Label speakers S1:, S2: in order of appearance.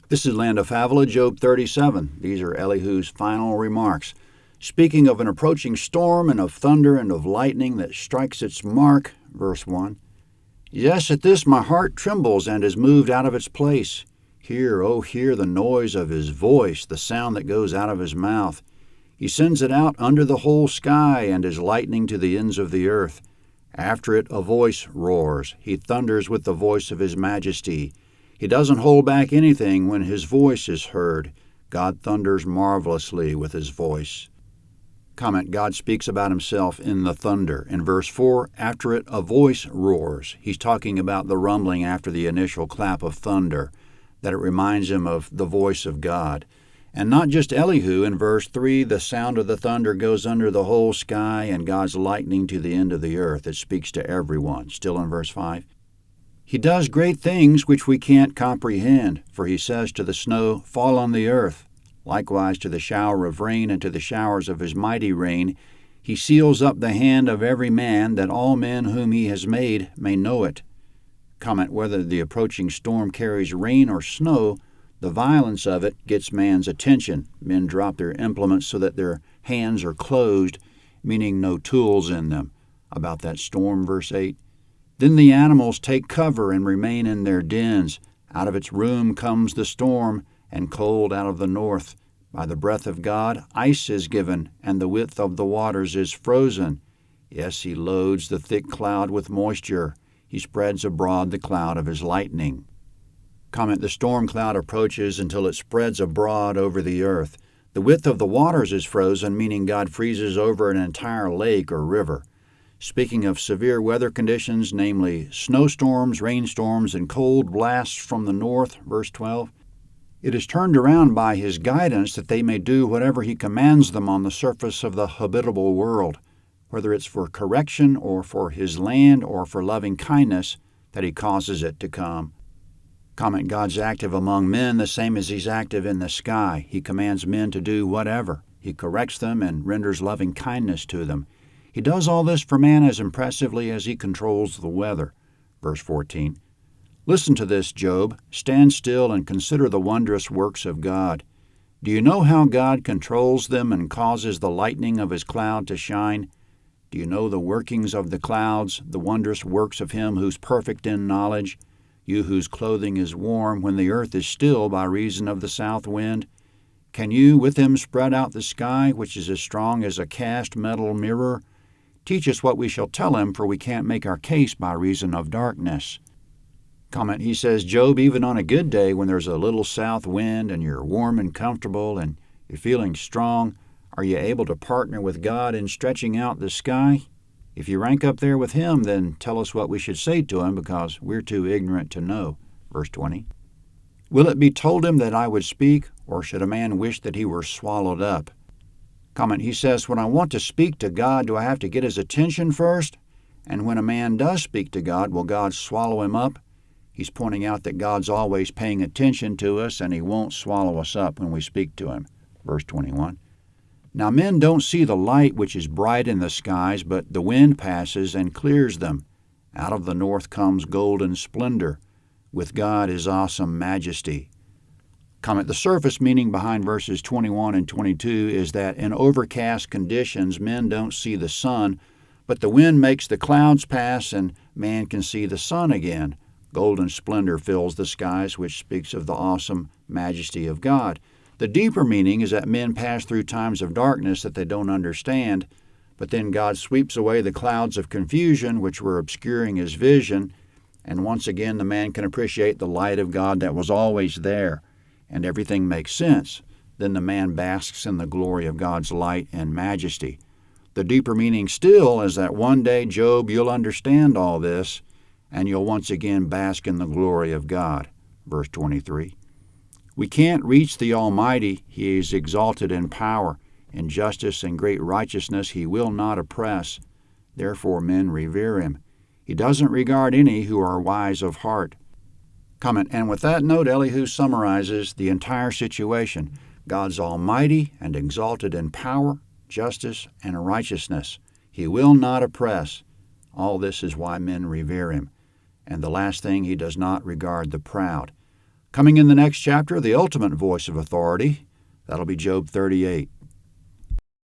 S1: This is Land of Havilah, Job 37. These are Elihu's final remarks. Speaking of an approaching storm and of thunder and of lightning that strikes its mark, verse 1. Yes, at this my heart trembles and is moved out of its place. Hear, oh, hear the noise of his voice, the sound that goes out of his mouth. He sends it out under the whole sky and is lightning to the ends of the earth. After it a voice roars. He thunders with the voice of his majesty. He doesn't hold back anything when his voice is heard. God thunders marvelously with his voice. Comment, God speaks about himself in the thunder. In verse 4, after it a voice roars. He's talking about the rumbling after the initial clap of thunder, that it reminds him of the voice of God. And not just Elihu. In verse 3, the sound of the thunder goes under the whole sky and God's lightning to the end of the earth. It speaks to everyone. Still in verse 5. He does great things which we can't comprehend, for he says to the snow, fall on the earth. Likewise to the shower of rain and to the showers of his mighty rain. He seals up the hand of every man, that all men whom he has made may know it. Comment, whether the approaching storm carries rain or snow, the violence of it gets man's attention. Men drop their implements so that their hands are closed, meaning no tools in them. About that storm, verse 8. Then the animals take cover and remain in their dens. Out of its room comes the storm, and cold out of the north. By the breath of God, ice is given, and the width of the waters is frozen. Yes, he loads the thick cloud with moisture. He spreads abroad the cloud of his lightning. Comment, the storm cloud approaches until it spreads abroad over the earth. The width of the waters is frozen, meaning God freezes over an entire lake or river. Speaking of severe weather conditions, namely snowstorms, rainstorms, and cold blasts from the north, verse 12, it is turned around by his guidance that they may do whatever he commands them on the surface of the habitable world, whether it's for correction or for his land or for loving kindness that he causes it to come. Comment, God's active among men the same as he's active in the sky. He commands men to do whatever. He corrects them and renders loving kindness to them. He does all this for man as impressively as he controls the weather. Verse 14. Listen to this, Job. Stand still and consider the wondrous works of God. Do you know how God controls them and causes the lightning of his cloud to shine? Do you know the workings of the clouds, the wondrous works of him who's perfect in knowledge? You whose clothing is warm when the earth is still by reason of the south wind? Can you with him spread out the sky, which is as strong as a cast metal mirror? Teach us what we shall tell him, for we can't make our case by reason of darkness. Comment, he says, Job, even on a good day when there's a little south wind and you're warm and comfortable and you're feeling strong, are you able to partner with God in stretching out the sky? If you rank up there with him, then tell us what we should say to him, because we're too ignorant to know. Verse 20. Will it be told him that I would speak, or should a man wish that he were swallowed up? Comment, he says, when I want to speak to God, do I have to get his attention first? And when a man does speak to God, will God swallow him up? He's pointing out that God's always paying attention to us, and he won't swallow us up when we speak to him. Verse 21. Now men don't see the light which is bright in the skies, but the wind passes and clears them. Out of the north comes golden splendor. With God is awesome majesty. Comment, the surface meaning behind verses 21 and 22 is that in overcast conditions men don't see the sun, but the wind makes the clouds pass and man can see the sun again. Golden splendor fills the skies, which speaks of the awesome majesty of God. The deeper meaning is that men pass through times of darkness that they don't understand, but then God sweeps away the clouds of confusion which were obscuring his vision, and once again the man can appreciate the light of God that was always there, and everything makes sense. Then the man basks in the glory of God's light and majesty. The deeper meaning still is that one day, Job, you'll understand all this, and you'll once again bask in the glory of God. Verse 23. We can't reach the Almighty. He is exalted in power. In justice and great righteousness he will not oppress. Therefore men revere him. He doesn't regard any who are wise of heart. Comment, and with that note, Elihu summarizes the entire situation. God's almighty and exalted in power, justice, and righteousness. He will not oppress. All this is why men revere him. And the last thing, he does not regard the proud. Coming in the next chapter, the ultimate voice of authority. That'll be Job 38.